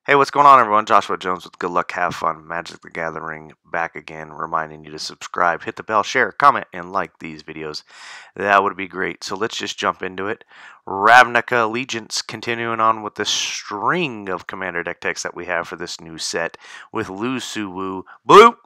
Hey, what's going on, everyone? Joshua Jones with Good Luck, Have Fun, Magic the Gathering, back again, reminding you to subscribe, hit the bell, share, comment, and like these videos. That would be great. So let's just jump into it. Ravnica Allegiance, continuing on with the string of Commander deck techs that we have for this new set with Lu Su Blue.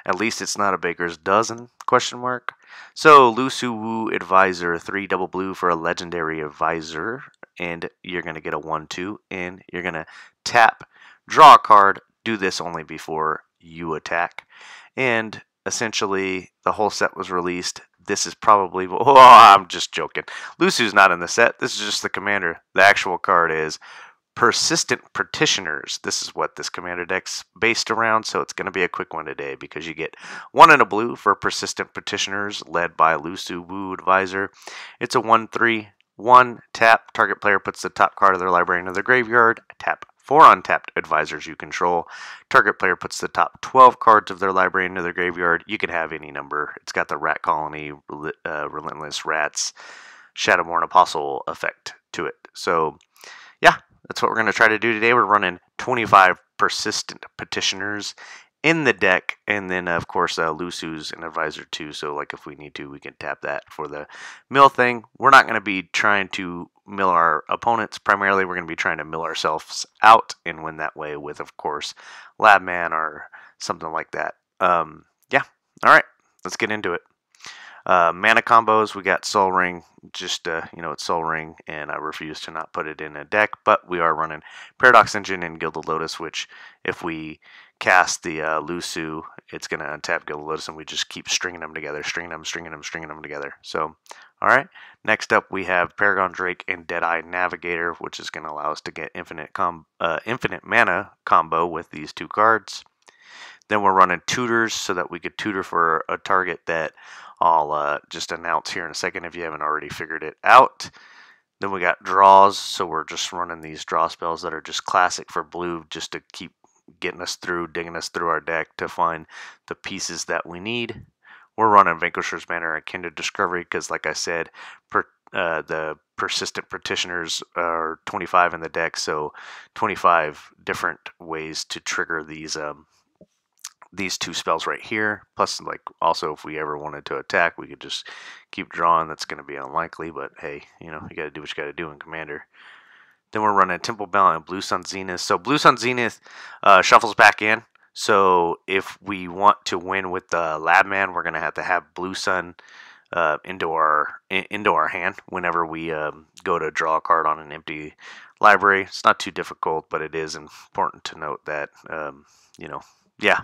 At least it's not a baker's dozen, question mark. So, Lu Su Advisor, 3 double blue for a legendary advisor, and you're going to get a 1-2, and you're going to tap, draw a card, do this only before you attack. And essentially, the whole set was released. This is probably, oh, I'm just joking. Lusu's not in the set. This is just the commander. The actual card is Persistent Petitioners. This is what this commander deck's based around, so it's going to be a quick one today because you get 1 and a blue for Persistent Petitioners, led by Lu Su Advisor. It's a 1/3, 1 tap. Target player puts the top card of their library into their graveyard. Tap 4 untapped advisors you control. Target player puts the top 12 cards of their library into their graveyard. You can have any number. It's got the Rat Colony, Relentless Rats, Shadowborn Apostle effect to it. So, yeah. That's what we're going to try to do today. We're running 25 Persistent Petitioners in the deck, and then, of course, Lu Su's an advisor too, so like if we need to, we can tap that for the mill thing. We're not going to be trying to mill our opponents. Primarily, we're going to be trying to mill ourselves out and win that way with, of course, Labman or something like that. Yeah, all right, let's get into it. Mana combos, we got Soul Ring, just, it's Soul Ring, and I refuse to not put it in a deck, but we are running Paradox Engine and Gilded Lotus, which if we cast the Lu Su, it's going to untap Gilded Lotus, and we just keep stringing them together, stringing them together. So, alright, next up we have Paragon Drake and Deadeye Navigator, which is going to allow us to get infinite mana combo with these two cards. Then we're running Tutors so that we could tutor for a target that I'll just announce here in a second if you haven't already figured it out. Then we got Draws, so we're just running these draw spells that are just classic for blue, just to keep getting us through, digging us through our deck to find the pieces that we need. We're running Vanquisher's Banner and Kindred Discovery because, like I said, the Persistent Petitioners are 25 in the deck, so 25 different ways to trigger these two spells right here. Plus, like, also if we ever wanted to attack, we could just keep drawing. That's going to be unlikely, but hey, you got to do what you got to do in Commander. Then we're running Temple Bell and Blue Sun Zenith. So Blue Sun Zenith shuffles back in. So if we want to win with the Labman, we're going to have Blue Sun into our hand whenever we go to draw a card on an empty library. It's not too difficult, but it is important to note that yeah.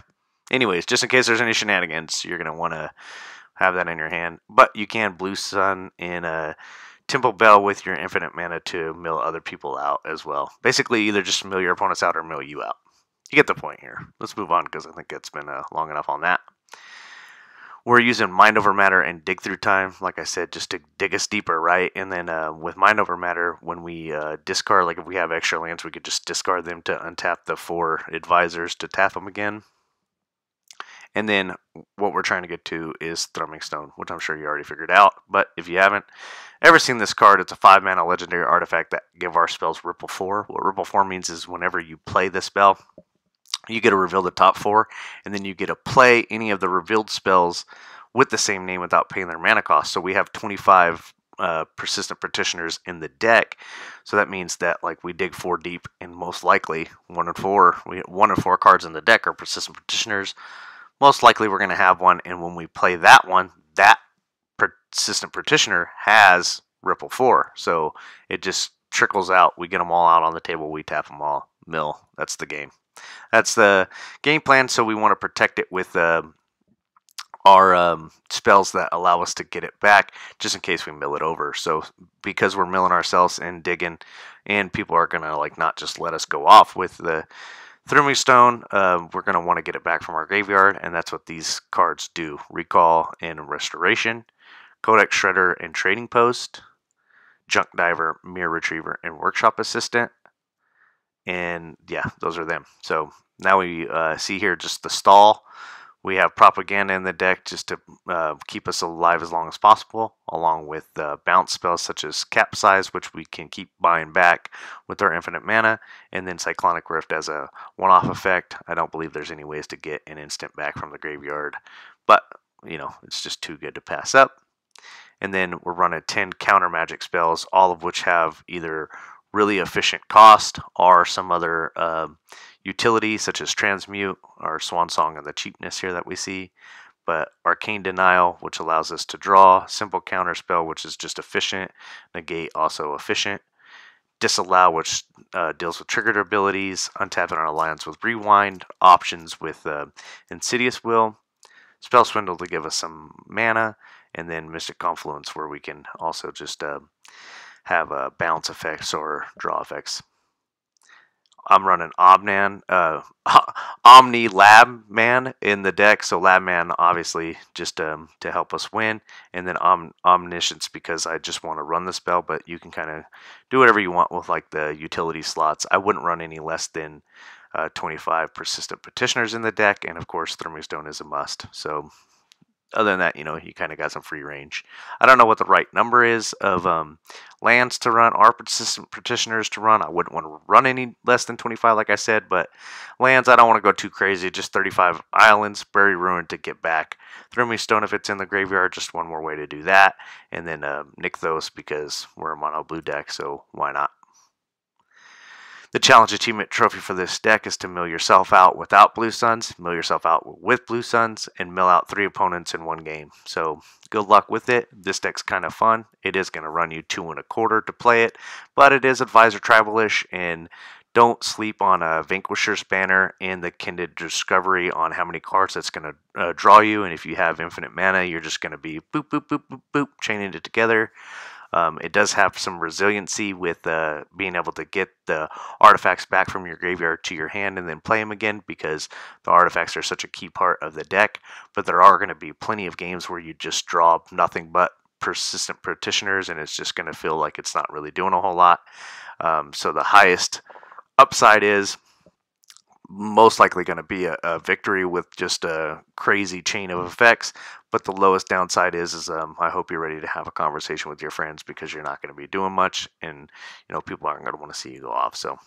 Anyways, just in case there's any shenanigans, you're going to want to have that in your hand. But you can Blue Sun in a Temple Bell with your infinite mana to mill other people out as well. Basically, either just mill your opponents out or mill you out. You get the point here. Let's move on because I think it's been long enough on that. We're using Mind Over Matter and Dig Through Time, like I said, just to dig us deeper, right? And then with Mind Over Matter, when we discard, like if we have extra lands, we could just discard them to untap the 4 advisors to tap them again. And then what we're trying to get to is Thrumming Stone, which I'm sure you already figured out. But if you haven't ever seen this card, it's a 5-mana legendary artifact that give our spells Ripple 4. What Ripple 4 means is whenever you play the spell, you get to reveal the top 4, and then you get to play any of the revealed spells with the same name without paying their mana cost. So we have 25 Persistent Petitioners in the deck. So that means that, like, we dig 4 deep, and most likely 1 and 4, we 1 and 4 cards in the deck are Persistent Petitioners. Most likely we're going to have one, and when we play that one, that Persistent Petitioner has Ripple 4. So it just trickles out. We get them all out on the table. We tap them all. Mill. That's the game. That's the game plan, so we want to protect it with our spells that allow us to get it back, just in case we mill it over. So because we're milling ourselves and digging, and people are going to, like, not just let us go off with the Thrumming Stone, we're going to want to get it back from our graveyard, and that's what these cards do. Recall and Restoration, Codex Shredder and Trading Post, Junk Diver, Mirror Retriever, and Workshop Assistant. And yeah, those are them. So now we see here just the stall. We have Propaganda in the deck just to keep us alive as long as possible, along with bounce spells such as Capsize, which we can keep buying back with our infinite mana, and then Cyclonic Rift as a one-off effect. I don't believe there's any ways to get an instant back from the graveyard, but it's just too good to pass up. And then we're running 10 counter magic spells, all of which have either really efficient cost or some other utility, such as Transmute or Swan Song and the cheapness here that we see. But Arcane Denial, which allows us to draw. Simple Counter Spell, which is just efficient. Negate, also efficient. Disallow, which deals with triggered abilities. Untap an alliance with Rewind. Options with Insidious Will. Spell Swindle to give us some mana, and then Mystic Confluence, where we can also just have bounce effects or draw effects. I'm running Omni Lab Man in the deck, so Lab Man obviously just to help us win, and then Omniscience because I just want to run the spell, but you can kind of do whatever you want with like the utility slots. I wouldn't run any less than 25 Persistent Petitioners in the deck, and of course Throwing Stone is a must. So other than that, you kind of got some free range. I don't know what the right number is of lands to run or Persistent Petitioners to run. I wouldn't want to run any less than 25, like I said, but lands, I don't want to go too crazy. Just 35 islands, Bury Ruin to get back. Throwing Stone if it's in the graveyard, just one more way to do that. And then Nykthos because we're a mono blue deck, so why not? The challenge achievement trophy for this deck is to mill yourself out without Blue Suns, mill yourself out with Blue Suns, and mill out 3 opponents in one game. So good luck with it. This deck's kind of fun. It is going to run you 2 1/4 to play it, but it is Advisor Tribal-ish, and don't sleep on a Vanquisher's Banner and the Kindred Discovery on how many cards that's going to draw you. And if you have infinite mana, you're just going to be boop, boop, boop, boop, boop, chaining it together. It does have some resiliency with being able to get the artifacts back from your graveyard to your hand and then play them again because the artifacts are such a key part of the deck. But there are going to be plenty of games where you just draw nothing but Persistent Petitioners and it's just going to feel like it's not really doing a whole lot. So the highest upside is most likely going to be a victory with just a crazy chain of effects, but the lowest downside is I hope you're ready to have a conversation with your friends because you're not going to be doing much, and people aren't going to want to see you go off. So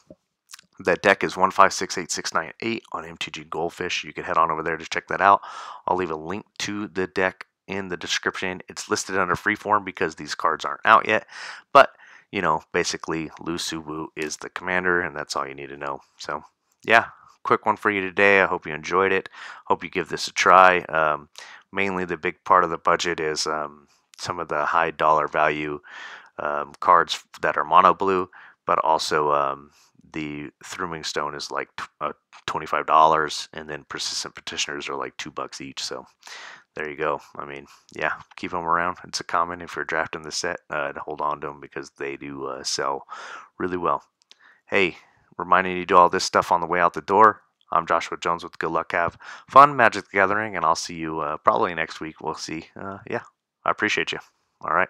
that deck is 1568698 on MTG Goldfish. You can head on over there to check that out. I'll leave a link to the deck in the description. It's listed under freeform because these cards aren't out yet, but basically Lu Su is the commander, and that's all you need to know. So yeah, quick one for you today. I hope you enjoyed it. Hope you give this a try. Mainly the big part of the budget is some of the high dollar value cards that are mono blue, but also the Throwing Stone is like $25, and then Persistent Petitioners are like $2 each. So there you go. I mean, yeah, keep them around. It's a common if you're drafting the set to hold on to them because they do sell really well. Hey, reminding you to do all this stuff on the way out the door. I'm Joshua Jones with Good Luck. Have fun, Magic the Gathering, and I'll see you probably next week. We'll see. Yeah, I appreciate you. All right.